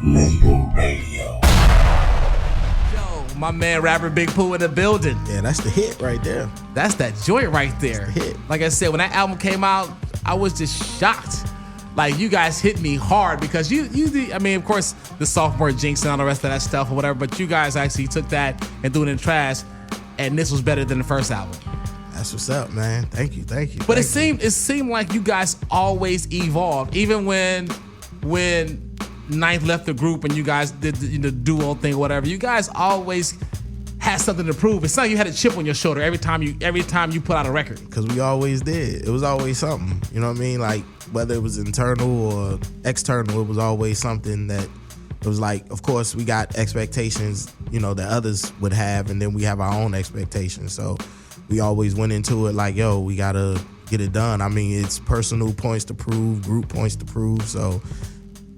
Label Radio. Yo, my man Rapper Big Pooh in the building. Yeah, that's the hit right there. That's that joint right there. That's the hit. Like I said, when that album came out, I was just shocked. Like, you guys hit me hard because I mean, of course, the sophomore jinx and all the rest of that stuff or whatever, but you guys actually took that and threw it in the trash, and this was better than the first album. That's what's up, man. Thank you. But it seemed like you guys always evolved, even when Ninth left the group and you guys did the duo thing or whatever. You guys always had something to prove. It's like you had a chip on your shoulder every time you put out a record. Because we always did. It was always something. You know what I mean? Like, whether it was internal or external, it was always something that it was like, of course, we got expectations, that others would have, and then we have our own expectations. So we always went into it like, yo, we got to get it done. I mean, it's personal points to prove, group points to prove. So,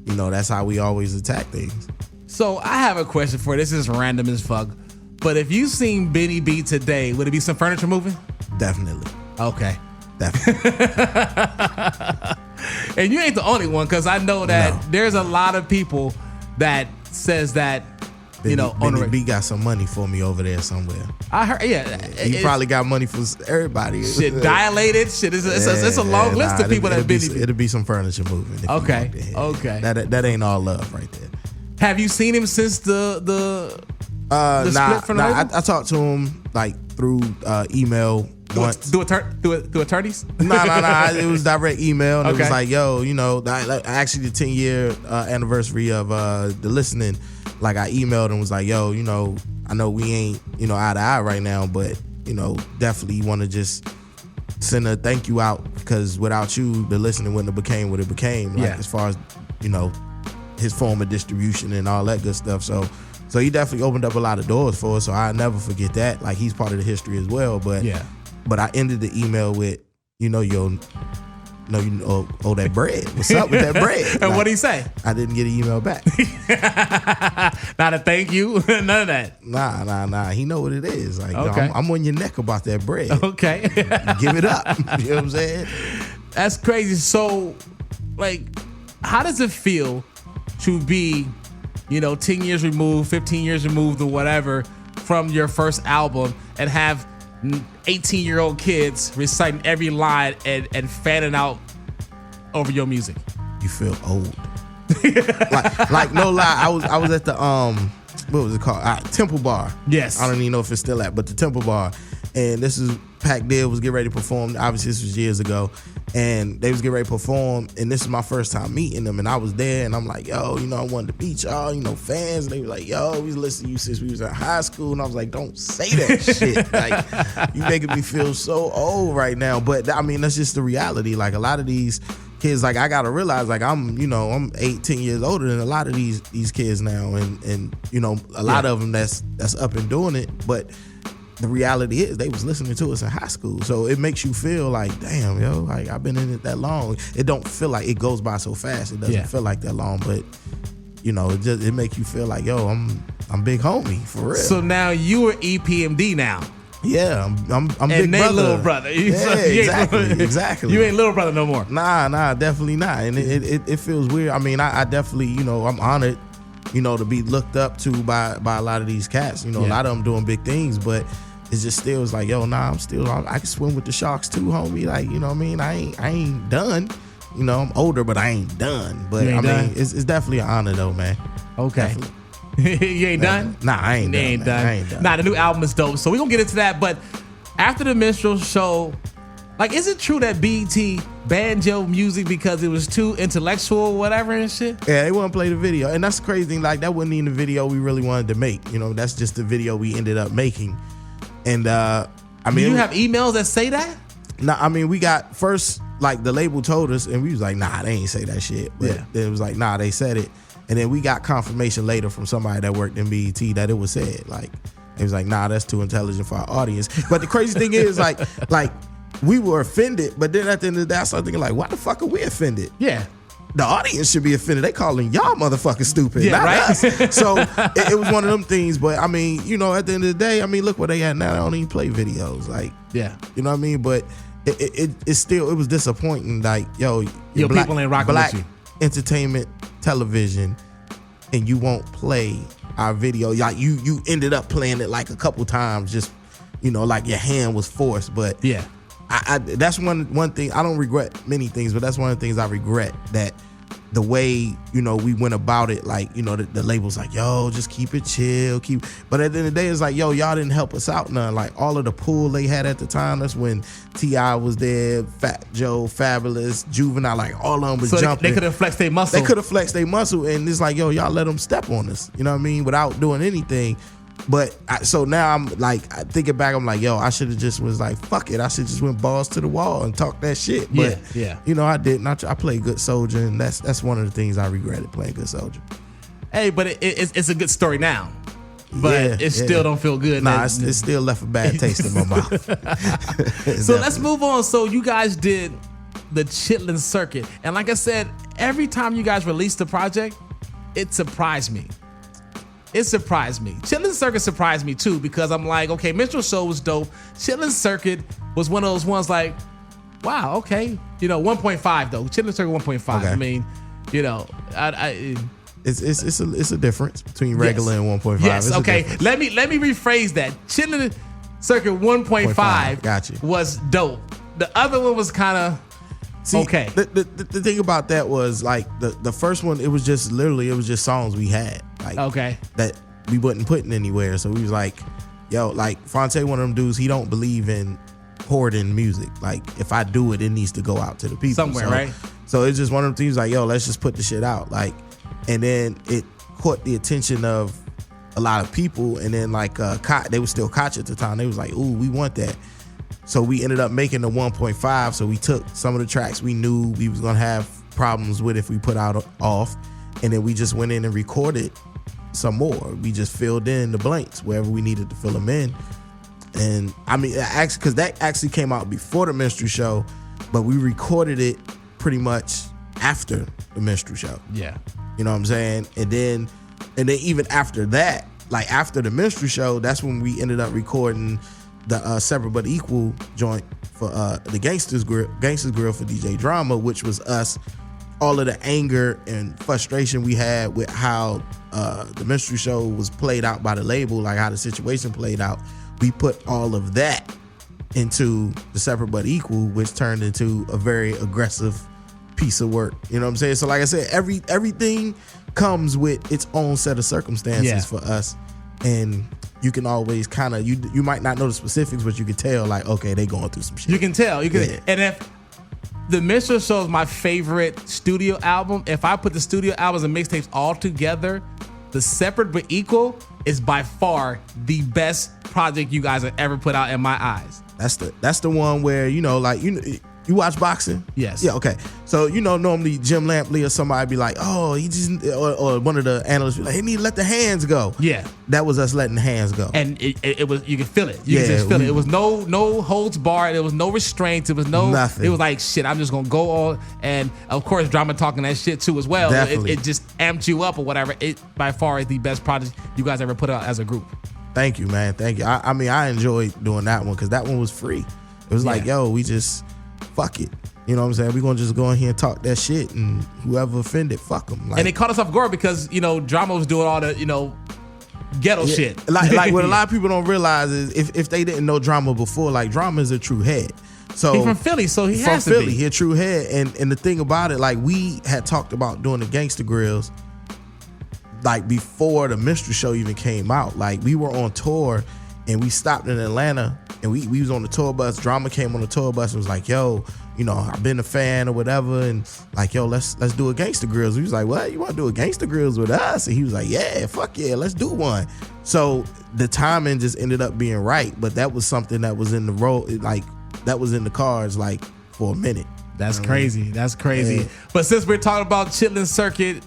that's how we always attack things. So I have a question for you. This is random as fuck. But if you seen Benny B today, would it be some furniture moving? Definitely. Okay. Definitely. And you ain't the only one, because I know that there's a lot of people that says that, Benny B got some money for me over there somewhere. I heard, He probably got money for everybody. Shit, dilated. Shit, it's a long list of people that Benny B. It'll be some furniture moving. Okay. That ain't all love right there. Have you seen him since the split from the label? I talked to him like through email once. Through attorneys? Nah. It was direct email, and it was like, yo, actually the 10-year anniversary of the listening. Like, I emailed and was like, yo, I know we ain't eye to eye right now, but definitely want to just send a thank you out, because without you, the listening wouldn't have became what it became. Like, as far as his form of distribution and all that good stuff. So he definitely opened up a lot of doors for us. So I never forget that. Like, he's part of the history as well. But I ended the email with, you owe that bread. What's up with that bread? And like, what'd he say? I didn't get an email back. Not a thank you? None of that? Nah. He know what it is. Like, I'm on your neck about that bread. Okay. Give it up. You know what I'm saying? That's crazy. So, like, how does it feel to be, 10 years removed, 15 years removed, or whatever, from your first album, and have 18-year-old kids reciting every line and fanning out over your music? You feel old. like no lie, I was at the what was it called? Temple Bar. Yes. I don't even know if it's still at, but the Temple Bar. And this is Pac Div was getting ready to perform. Obviously, this was years ago. And they was getting ready to perform. And this is my first time meeting them. And I was there, and I'm like, yo, I wanted to meet y'all, fans. And they were like, yo, we listened to you since we was in high school. And I was like, don't say that shit. Like, you making me feel so old right now. But I mean, that's just the reality. Like, a lot of these kids, like, I gotta realize, like, I'm 18 years older than a lot of these kids now. And a lot of them that's up and doing it. But the reality is they was listening to us in high school. So it makes you feel like, damn, yo, like, I've been in it that long. It don't feel like it goes by so fast. It doesn't feel like that long, but it make you feel like, yo, I'm big homie for real. So now you are EPMD now. Yeah, I'm big brother. Little brother. Exactly. You ain't little brother no more. Nah, definitely not. And it feels weird. I mean, I definitely, I'm honored, to be looked up to by a lot of these cats. A lot of them doing big things, but it's just still, it's like, yo, nah, I can swim with the sharks too, homie. Like, you know what I mean? I ain't done. I'm older, but I ain't done. But I mean, it's definitely an honor though, man. Okay. You ain't done? Nah, I ain't done. I ain't done. Nah, the new album is dope. So we're gonna get into that. But after the minstrel show, like, is it true that BET banned your music because it was too intellectual or whatever and shit? Yeah, they wouldn't play the video. And that's the crazy thing. Like, that wasn't even the video we really wanted to make. That's just the video we ended up making. And I mean, do you have emails that say that? Nah, I mean, we got first, like, the label told us, and we was like, nah, they ain't say that shit. But then it was like, nah, they said it. And then we got confirmation later from somebody that worked in BET that it was said. Like, it was like, nah, that's too intelligent for our audience. But the crazy thing is, like we were offended, but then at the end of the day, I started thinking, like, why the fuck are we offended? Yeah. The audience should be offended. They calling y'all motherfuckers stupid, not right? us. So it was one of them things. But I mean, at the end of the day, I mean, look where they at now. They don't even play videos. Like, you know what I mean? But it still, it was disappointing. Like, yo, people ain't rocking black with you. Entertainment television and you won't play our video. Like you ended up playing it like a couple times, just like your hand was forced. But yeah, I that's one thing. I don't regret many things, but that's one of the things I regret, that the way we went about it. Like the label's like, yo, just keep it chill, but at the end of the day, it's like, yo, y'all didn't help us out none. Like all of the pool they had at the time, that's when T.I. was there, Fat Joe, Fabulous, Juvenile, like all of them was jumping. They could have flexed their muscle. And it's like, yo, y'all let them step on us, you know what I mean, without doing anything. But so now I'm like, thinking back, I'm like, yo, I should have just was like, fuck it, I should just went balls to the wall and talk that shit. But yeah. I didn't. I played Good Soldier, and that's one of the things I regretted, playing Good Soldier. Hey, but it's a good story now. But it still don't feel good. Nah, it still left a bad taste in my mouth. So let's move on. So you guys did the Chitlin Circuit, and like I said, every time you guys released the project, it surprised me. Chitlin Circuit surprised me too, because I'm like, okay, Minstrel Show was dope. Chitlin Circuit was one of those ones like, wow, okay. 1.5 though. Chitlin Circuit 1.5. Okay. I mean, it's a difference between regular and 1.5. Yes, it's okay. Let me rephrase that. Chitlin Circuit 1.5 gotcha. was dope. The other one was kind of okay. The thing about that was like the first one, it was just songs we had, like, okay, that we wasn't putting anywhere. So we was like, yo, like Fonte, one of them dudes, he don't believe in hoarding music. Like if I do it, it needs to go out to the people somewhere, right? So it's just one of them things like, yo, let's just put the shit out. Like, and then it caught the attention of a lot of people. And then like they was still Koch at the time. They was like, ooh, we want that. So we ended up making the 1.5. So we took some of the tracks we knew we was gonna have problems with if we put out off, and then we just went in and recorded some more. We just filled in the blanks wherever we needed to fill them in. And I mean, actually, because that actually came out before the Minstrel Show, but we recorded it pretty much after the Minstrel Show. Yeah, you know what I'm saying. And then even after that, like after the Minstrel Show, that's when we ended up recording the Separate But Equal joint for the Gangsters Grill for DJ Drama, which was us, all of the anger and frustration we had with how the Minstrel Show was played out by the label, like how the situation played out. We put all of that into the Separate But Equal, which turned into a very aggressive piece of work. You know what I'm saying? So like I said, everything comes with its own set of circumstances for us. And you can always kind of, you might not know the specifics, but you can tell, like, okay, they going through some shit. You can tell. And if the Minstrel Show is my favorite studio album, if I put the studio albums and mixtapes all together, the Separate But Equal is by far the best project you guys have ever put out in my eyes. That's the one where, you watch boxing? Yes. Yeah, okay. So, normally Jim Lampley or somebody be like, oh, he just, or one of the analysts be like, he need to let the hands go. Yeah. That was us letting the hands go. And it was, you can feel it. You can just feel it. It was no holds barred. There was no restraints. It was nothing. It was like, shit, I'm just going to go all, and of course, Drama talking that shit too as well. It just amped you up or whatever. It by far is the best project you guys ever put out as a group. Thank you, man. Thank you. I mean, I enjoyed doing that one because that one was free. It was like, yo, we just, fuck it. You know what I'm saying? We're going to just go in here and talk that shit, and whoever offended, fuck them. Like, and it caught us off guard because, Drama was doing all the, ghetto shit. Like what a lot of people don't realize is if they didn't know Drama before, like Drama is a true head. So he's from Philly, so he has to be. He a true head. And the thing about it, like we had talked about doing the Gangster Grills like before the Minstrel Show even came out. Like we were on tour and we stopped in Atlanta and we was on the tour bus. Drama came on the tour bus and was like, yo, I've been a fan or whatever, and like, yo, let's do a Gangster Grills. We was like, what? You want to do a Gangster Grills with us? And he was like, yeah, fuck yeah, let's do one. So the timing just ended up being right, but that was something that was in the road, like that was in the cards, like for a minute. That's crazy. That's crazy. Yeah. But since we're talking about Chitlin Circuit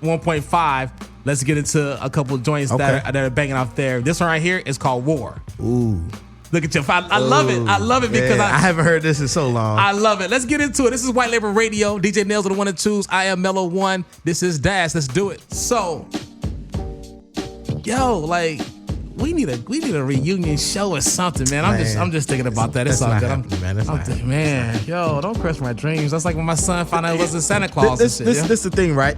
1.5, let's get into a couple of joints that are banging out there. This one right here is called War. Ooh. Look at you. I love it. I love it because I haven't heard this in so long. I love it. Let's get into it. This is White Label Radio. DJ Nails are the 1 and 2s. I am Melloe 1. This is Dash. Let's do it. So, yo, like, we need a reunion show or something, man. I'm just thinking about that. It's all good. Man, yo, don't crush my dreams. That's like when my son found out it wasn't Santa Claus. This the thing, right?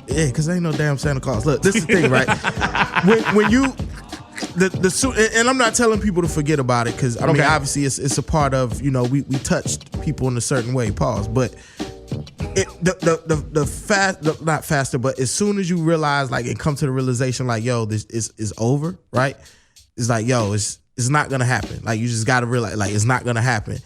Yeah, because ain't no damn Santa Claus. Look, this is the thing, right? when you the suit, and I'm not telling people to forget about it, because I mean, obviously it's a part of, you know, we touched people in a certain way. Pause, but. Not faster, but as soon as you realize, like, and come to the realization, like, yo, this is over, right? It's like, yo, it's not gonna happen. Like, you just gotta realize, like, it's not gonna happen.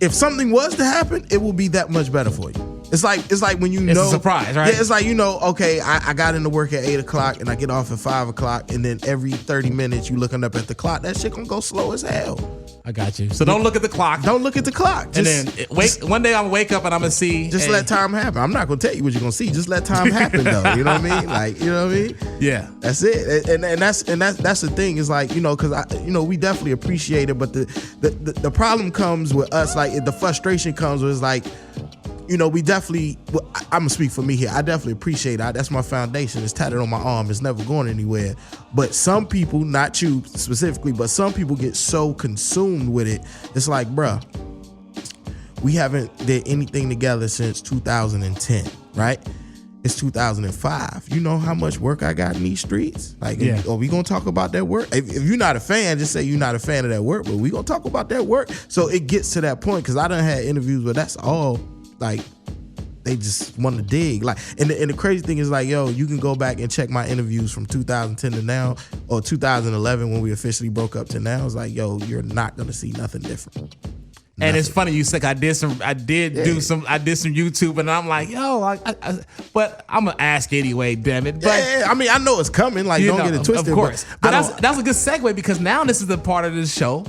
If something was to happen, it will be that much better for you. It's like when you know, it's a surprise, right? Yeah, it's like, you know, okay, I got into work at 8 o'clock and I get off at 5 o'clock, and then every 30 minutes you looking up at the clock, that shit gonna go slow as hell. I got you. So don't look at the clock. Don't look at the clock. And then one day I'm gonna wake up and I'm gonna see. Just let time happen. I'm not gonna tell you what you're gonna see. Just let time happen, though. You know what I mean? Like, you know what I mean? Yeah. That's it. And that's the thing. Is like, you know, because we definitely appreciate it, but the problem comes with us. Like, the frustration comes with, like, you know, we definitely, I'm gonna speak for me here. I definitely appreciate it. That's my foundation. It's tatted on my arm. It's never going anywhere. But some people, not you specifically, but some people get so consumed with it. It's like, bruh, we haven't did anything together since 2010, right? It's 2005. You know how much work I got in these streets? Like, are we gonna talk about that work? If you're not a fan, just say you're not a fan of that work, but we gonna talk about that work. So it gets to that point, because I done had interviews where that's all, like, they just want to dig. Like, and the crazy thing is, like, yo, you can go back and check my interviews from 2010 to now, or 2011 when we officially broke up to now. It's like, yo, you're not gonna see nothing different. And it's funny you said I did do some YouTube, and I'm like, yo, but I'm gonna ask anyway, damn it. But I mean, I know it's coming. Like, don't get it twisted. Of course, but that's a good segue, because now this is the part of the show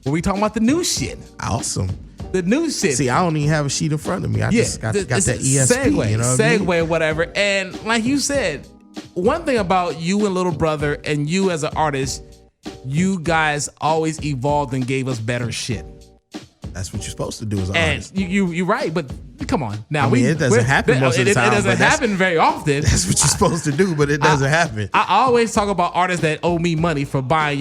where we talking about the new shit. Awesome. The new shit. See, I don't even have a sheet in front of me. I just got that ESP. Segue, you know what segue, I mean? whatever. And like you said, one thing about you and Little Brother and you as an artist, you guys always evolved and gave us better shit. That's what you're supposed to do as an artist. And you're right, but come on. Now, it doesn't happen most of the time. It doesn't happen very often. That's what you're supposed to do, but it doesn't happen. I always talk about artists that owe me money for buying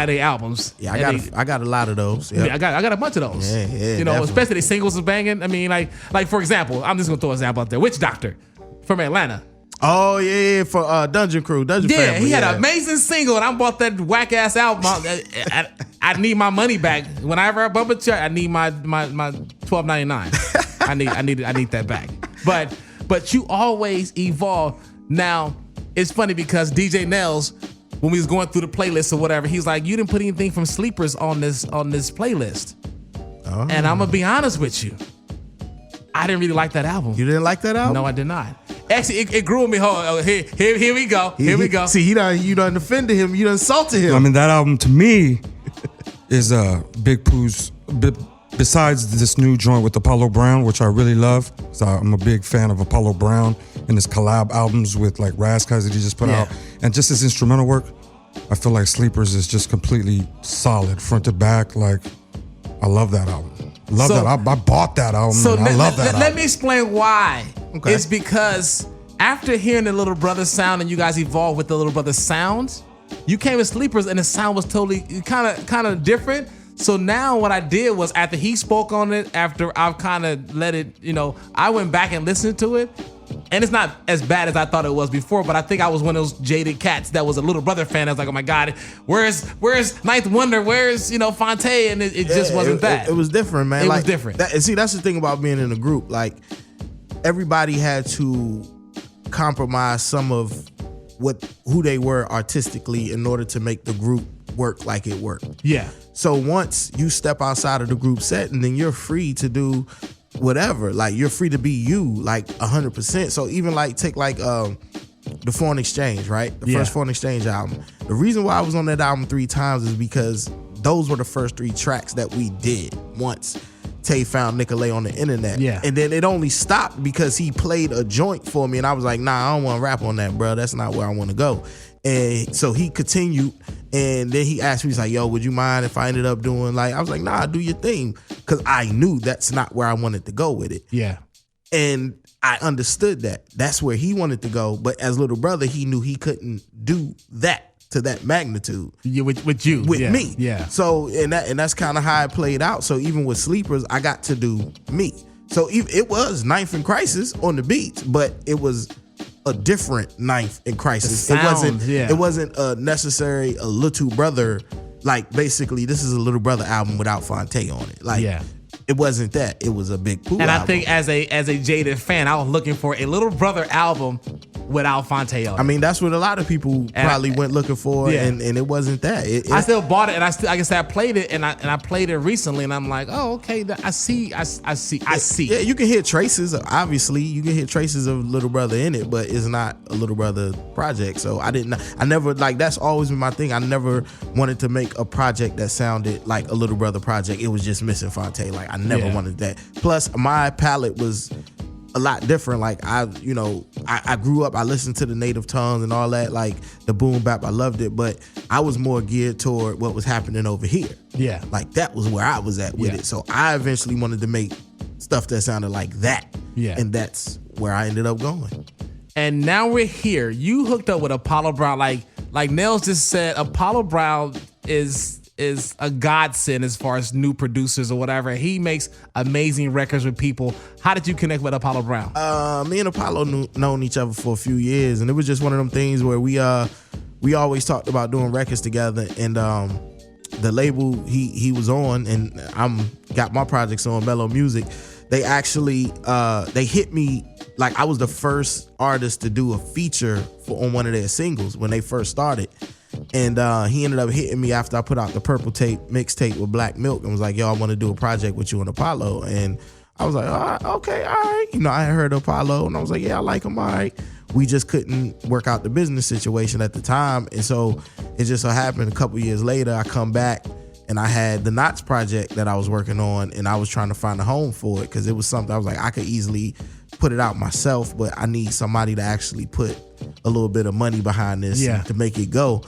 their albums. Yeah, I got a lot of those. Yep. I got a bunch of those. Yeah, you know, definitely. Especially the singles is banging. I mean, like for example, I'm just gonna throw an example out there. Witch Doctor from Atlanta. Oh yeah, for Dungeon Family. Yeah, he had an amazing single, and I bought that whack ass album. I need my money back. Whenever I bump a check, I need my $12.99. I need that back. But you always evolve. Now it's funny because DJ Nels, when we was going through the playlist or whatever, he's like, you didn't put anything from Sleepers on this playlist. Oh. And I'm gonna be honest with you, I didn't really like that album. You didn't like that album? No, I did not. Actually, it grew on me. Here we go. Here we go. See, you done offended him. You done insulted him. I mean, that album to me is Big Pooh's. Besides this new joint with Apollo Brown, which I really love, so I'm a big fan of Apollo Brown and his collab albums with like Razzcuzz that he just put out, and just his instrumental work. I feel like Sleepers is just completely solid, front to back. Like, I love that album. I bought that album. So I love that album. Let me explain why. Okay. It's because after hearing the Little Brother sound and you guys evolved with the Little Brother sounds, you came with Sleepers and the sound was totally kind of different. So now what I did was, after he spoke on it, after I've kind of let it, you know, I went back and listened to it, and it's not as bad as I thought it was before. But I think I was one of those jaded cats that was a Little Brother fan. I was like, oh my God, where's Ninth Wonder? Where's Fonte? And it just wasn't that. It was different, man. It was different. See, that's the thing about being in a group. Like, everybody had to compromise some of who they were artistically in order to make the group work like it worked. Yeah. So once you step outside of the group setting, then you're free to do whatever. Like, you're free to be you, like 100%. So even like take like the Foreign Exchange, right? The first Foreign Exchange album. The reason why I was on that album 3 times is because those were the first 3 tracks that we did once Tay found Nicolay on the internet. Yeah. And then it only stopped because he played a joint for me, and I was like, nah, I don't want to rap on that, bro. That's not where I want to go. And so he continued, and then he asked me, he's like, yo, would you mind if I ended up doing, like, I was like, nah, do your thing. Because I knew that's not where I wanted to go with it. Yeah. And I understood that. That's where he wanted to go. But as Little Brother, he knew he couldn't do that to that magnitude. Yeah, with you. With yeah. me. Yeah. So, and that's kind of how it played out. So even with Sleepers, I got to do me. So it was Ninth in Crisis on the beats, but it was a different Ninth in Crisis. The sound, it wasn't necessary a little brother. Like basically, this is a little brother album without Fonte on it. Like it wasn't that. It was a Big Pooh. And album. I think as a jaded fan, I was looking for a little brother album without Fonte on it. I mean, that's what a lot of people probably went looking for, and it wasn't that. I still bought it, and like I said, I played it, and I played it recently, and I'm like, oh, okay, I see. Yeah, you can hear traces. Obviously, you can hear traces of Little Brother in it, but it's not a Little Brother project. So I never like. That's always been my thing. I never wanted to make a project that sounded like a Little Brother project. It was just missing Fonte. Like I never wanted that. Plus, my palette was a lot different. Like I grew up, I listened to the native tongues and all that, like the boom bap, I loved it, but I was more geared toward what was happening over here. Yeah. Like that was where I was at with it. So I eventually wanted to make stuff that sounded like that. Yeah. And that's where I ended up going. And now we're here. You hooked up with Apollo Brown. Like Nels just said, Apollo Brown is a godsend as far as new producers or whatever. He makes amazing records with people. How did you connect with Apollo Brown? Me and Apollo known each other for a few years, and it was just one of them things where we always talked about doing records together. And the label he was on, and got my projects on Melloe Music. They actually they hit me like I was the first artist to do a feature on one of their singles when they first started. And he ended up hitting me after I put out the Purple Tape mixtape with Black Milk and was like, yo, I want to do a project with you and Apollo. And I was like, all right, okay, all right. I had heard Apollo and I was like, yeah, I like him, all right. We just couldn't work out the business situation at the time. And so it just so happened a couple years later, I come back and I had the Knots project that I was working on, and I was trying to find a home for it because it was something I was like, I could easily put it out myself, but I need somebody to actually put a little bit of money behind this to make it go.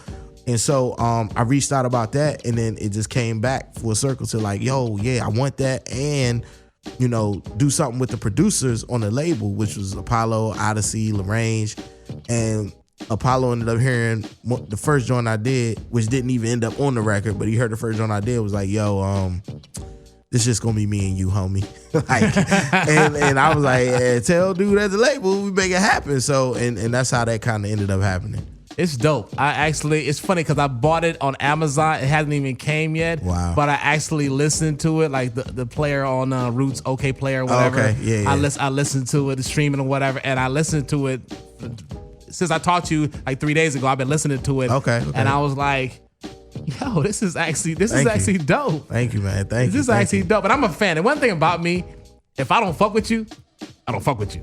And so I reached out about that, and then it just came back full circle to like, yo, yeah, I want that, and do something with the producers on the label, which was Apollo, Odyssey, LaRange, and Apollo ended up hearing the first joint I did, which didn't even end up on the record, but he heard the first joint I did, was like, yo, this just gonna be me and you, homie. and I was like, yeah, tell dude at the label, we make it happen. So, and that's how that kind of ended up happening. It's dope. It's funny because I bought it on Amazon. It hasn't even came yet. Wow. But I actually listened to it, like the player on Roots, OK Player, whatever. Okay, yeah. I listened to it, streaming or whatever, and I listened to it since I talked to you like 3 days ago. I've been listening to it. Okay. And I was like, yo, this is actually dope. Thank you, man. Thank you. This is actually dope. But I'm a fan. And one thing about me, if I don't fuck with you, I don't fuck with you.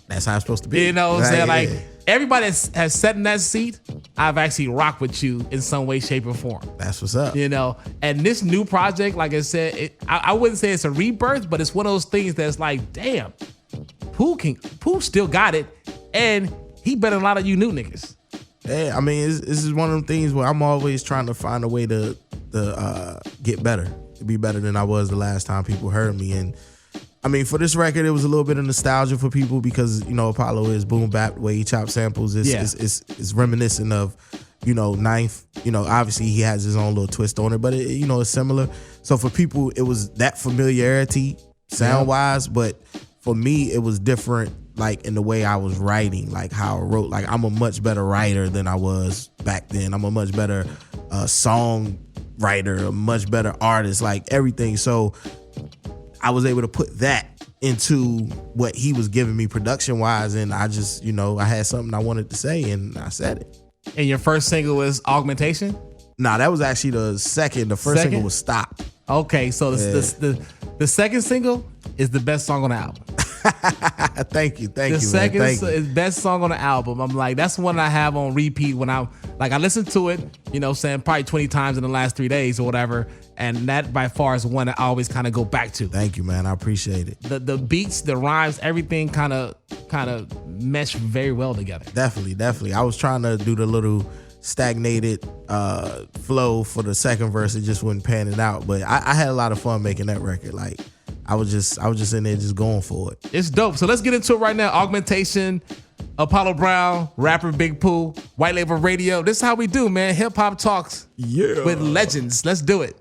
That's how it's supposed to be. You know what I'm saying? Like, everybody has sat in that seat, I've actually rocked with you in some way, shape, or form. That's what's up. And this new project, like I said, I wouldn't say it's a rebirth, but it's one of those things that's like, damn, Pooh still got it, and he better than a lot of you new niggas. Yeah, I mean, this is one of them things where I'm always trying to find a way to get better, to be better than I was the last time people heard me. And I mean, for this record, it was a little bit of nostalgia for people because, Apollo is boom bap, the way he chops samples. It's reminiscent of, Ninth. Obviously he has his own little twist on it, but it's similar. So for people, it was that familiarity sound wise, but for me, it was different, like in the way I was writing, like how I wrote. Like I'm a much better writer than I was back then. I'm a much better song writer, a much better artist, like everything. So I was able to put that into what he was giving me production wise, and I just, I had something I wanted to say, and I said it. And your first single was Augmentation? Nah, that was actually the second. The first single was Stop. Okay, so the second single is the best song on the album. Thank you, the second is best song on the album. I'm like, that's one I have on repeat when I listened to it, saying probably 20 times in the last 3 days or whatever. And that by far is one I always kind of go back to. Thank you, man. I appreciate it. The beats, the rhymes, everything kind of mesh very well together. Definitely. I was trying to do the little stagnated flow for the second verse. It just wasn't panning out. But I had a lot of fun making that record. Like I was just in there just going for it. It's dope. So let's get into it right now. Augmentation, Apollo Brown, Rapper Big Pooh, White Label Radio. This is how we do, man. Hip hop talks with legends. Let's do it.